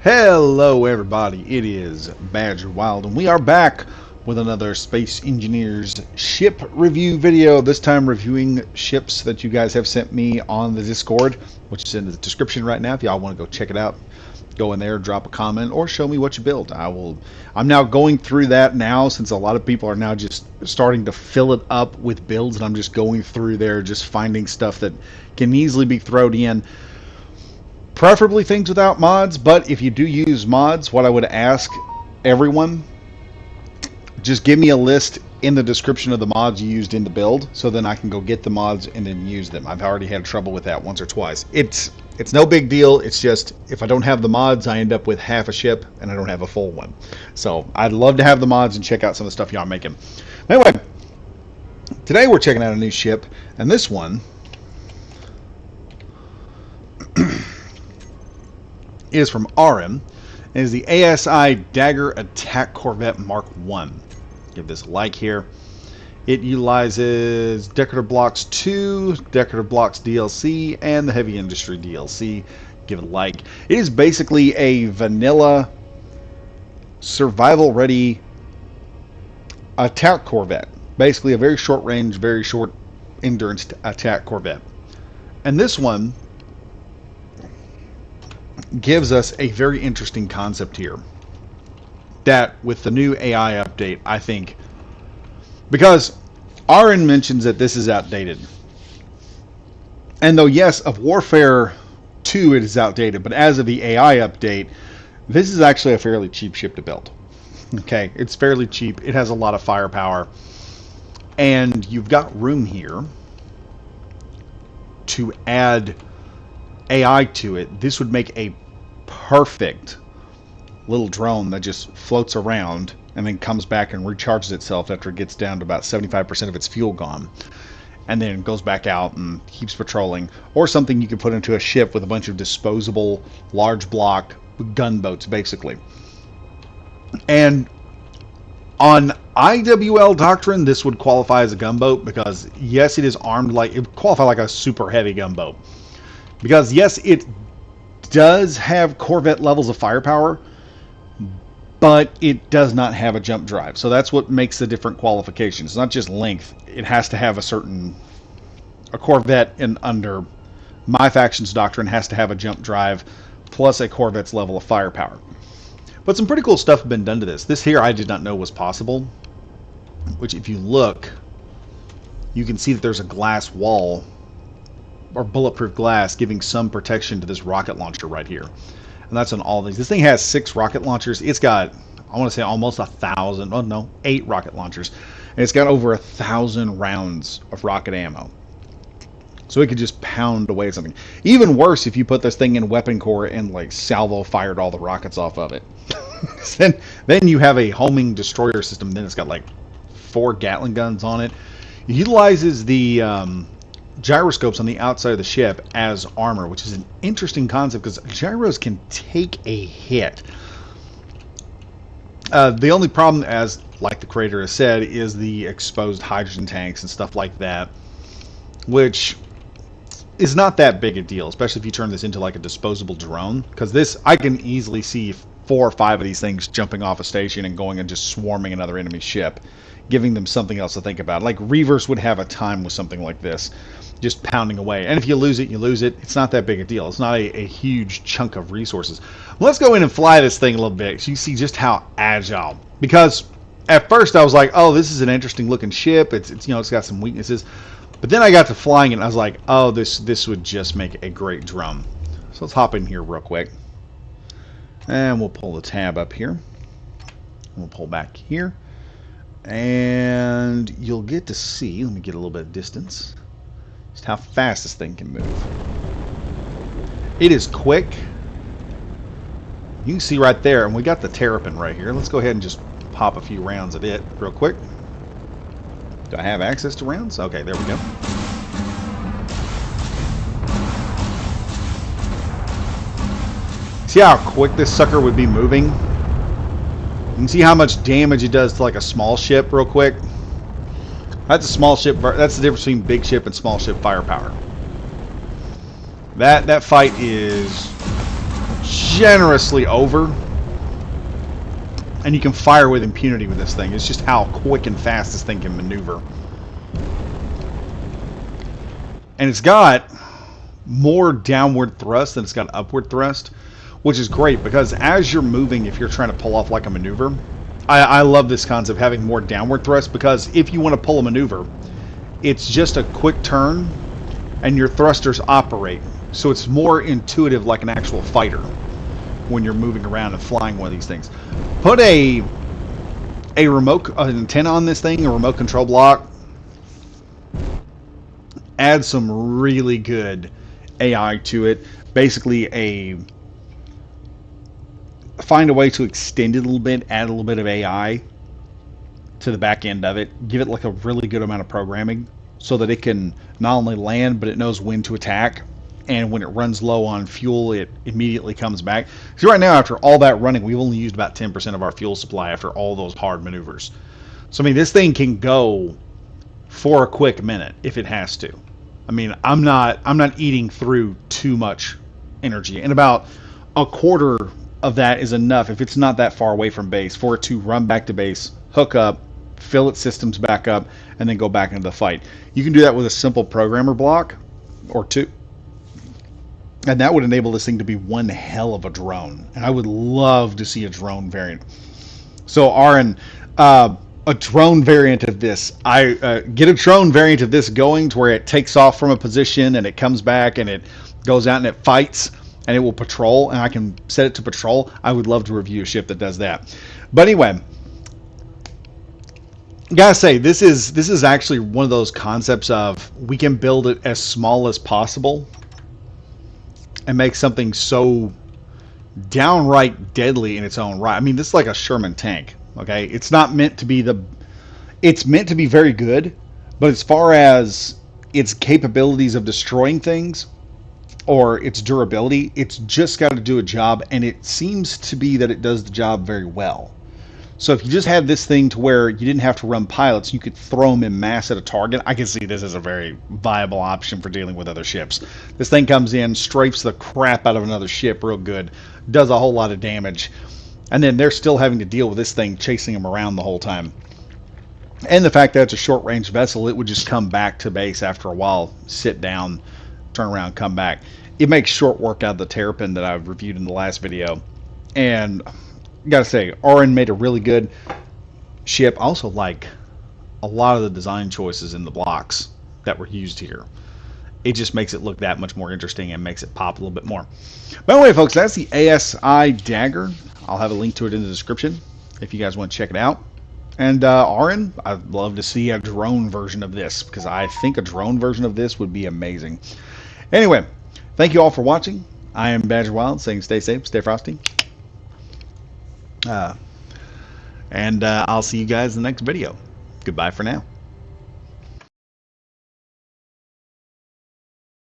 Hello everybody, it is Badger Wild and we are back with another Space Engineers ship review video, this time reviewing ships that you guys have sent me on the Discord, which is in the description right now. If y'all want to go check it out, go in there, drop a comment, or show me what you build. I'm now going through that now since a lot of people are now just starting to fill it up with builds, and I'm just going through there, just finding stuff that can easily be thrown in. Preferably things without mods, but if you do use mods, what I would ask everyone, just give me a list in the description of the mods you used in the build, so then I can go get the mods and then use them. I've already had trouble with that once or twice. It's no big deal. It's just if I don't have the mods, I end up with half a ship and I don't have a full one. So I'd love to have the mods and check out some of the stuff y'all are making. Anyway, today we're checking out a new ship, and this one is from RM, and is the ASI Dagger Attack Corvette-Mk1. Give this a like here. It utilizes Decorative Blocks 2, Decorative Blocks DLC, and the Heavy Industry DLC. Give it a like. It is basically a vanilla, survival-ready attack Corvette. Basically a very short range, very short endurance attack Corvette. And this one gives us a very interesting concept here that with the new AI update, I think, because RN mentions that this is outdated, and though yes, of Warfare 2 it is outdated, but as of the AI update, this is actually a fairly cheap ship to build. Okay, it's fairly cheap, it has a lot of firepower, and you've got room here to add AI to it. This would make a perfect little drone that just floats around and then comes back and recharges itself after it gets down to about 75% of its fuel gone, and then goes back out and keeps patrolling. Or something you could put into a ship with a bunch of disposable large block gunboats basically. And on IWL doctrine, this would qualify as a gunboat, because yes, it is armed like, it would qualify like a super heavy gunboat. Because yes, it does have Corvette levels of firepower, but it does not have a jump drive. So that's what makes the different qualifications. It's not just length. It has to have a Corvette in under my faction's doctrine has to have a jump drive plus a Corvette's level of firepower. But some pretty cool stuff has been done to this. This here I did not know was possible, which if you look, you can see that there's a glass wall or bulletproof glass giving some protection to this rocket launcher right here. And that's on all these. This thing has 6 rocket launchers. It's got, I want to say almost 1,000, oh no, 8 rocket launchers. And it's got over 1,000 rounds of rocket ammo. So it could just pound away at something. Even worse if you put this thing in weapon core and like salvo fired all the rockets off of it. then you have a homing destroyer system. Then it's got like 4 Gatling guns on it. It utilizes the gyroscopes on the outside of the ship as armor, which is an interesting concept because gyros can take a hit. The only problem, as like the creator has said, is the exposed hydrogen tanks and stuff like that, which is not that big a deal, especially if you turn this into like a disposable drone, because this, I can easily see 4 or 5 of these things jumping off a station and going and just swarming another enemy ship, giving them something else to think about. Like Reavers would have a time with something like this, just pounding away. And if you lose it, you lose it. It's not that big a deal. It's not a huge chunk of resources. Let's go in and fly this thing a little bit so you see just how agile. Because at first I was like, oh, this is an interesting looking ship. It's you know, it's got some weaknesses. But then I got to flying it and I was like, oh, this would just make a great drone. So let's hop in here real quick. And we'll pull the tab up here. We'll pull back here. And you'll get to see, let me get a little bit of distance, just how fast this thing can move. It is quick. You can see right there, and we got the Terrapin right here. Let's go ahead and just pop a few rounds at it real quick. Do I have access to rounds? Okay, there we go. See how quick this sucker would be moving? You can see how much damage it does to like a small ship real quick. That's a small ship. That's the difference between big ship and small ship firepower. That fight is generously over. And you can fire with impunity with this thing. It's just how quick and fast this thing can maneuver. And it's got more downward thrust than it's got upward thrust, which is great because as you're moving, if you're trying to pull off like a maneuver, I love this concept of having more downward thrust, because if you want to pull a maneuver, it's just a quick turn and your thrusters operate. So it's more intuitive like an actual fighter when you're moving around and flying one of these things. Put a remote antenna on this thing, a remote control block. Add some really good AI to it. Basically, find a way to extend it a little bit, add a little bit of AI to the back end of it. Give it like a really good amount of programming so that it can not only land, but it knows when to attack. And when it runs low on fuel, it immediately comes back. So right now, after all that running, we've only used about 10% of our fuel supply after all those hard maneuvers. So I mean, this thing can go for a quick minute if it has to. I mean, I'm not eating through too much energy, and about a quarter of that is enough if it's not that far away from base for it to run back to base, hook up, fill its systems back up, and then go back into the fight. You can do that with a simple programmer block or two. And that would enable this thing to be one hell of a drone. And I would love to see a drone variant. So, Aaron, a drone variant of this. Get a drone variant of this going to where it takes off from a position and it comes back and it goes out and it fights and it will patrol. And I can set it to patrol. I would love to review a ship that does that. But anyway, gotta say, this is actually one of those concepts of we can build it as small as possible and make something so downright deadly in its own right. I mean, this is like a Sherman tank, okay? It's not meant to be it's meant to be very good, but as far as its capabilities of destroying things or its durability, it's just got to do a job, and it seems to be that it does the job very well. So if you just had this thing to where you didn't have to run pilots, you could throw them in mass at a target, I can see this as a very viable option for dealing with other ships. This thing comes in, strafes the crap out of another ship real good, does a whole lot of damage, and then they're still having to deal with this thing chasing them around the whole time. And the fact that it's a short-range vessel, it would just come back to base after a while, sit down, turn around, come back. It makes short work out of the Terrapin that I've reviewed in the last video. And gotta say, Orin made a really good ship. I also like a lot of the design choices in the blocks that were used here. It just makes it look that much more interesting and makes it pop a little bit more. But anyway, folks, that's the ASI Dagger. I'll have a link to it in the description if you guys want to check it out. And Orin, I'd love to see a drone version of this, because I think a drone version of this would be amazing. Anyway, thank you all for watching. I am Badger Wild, saying stay safe, stay frosty. And I'll see you guys in the next video. Goodbye for now.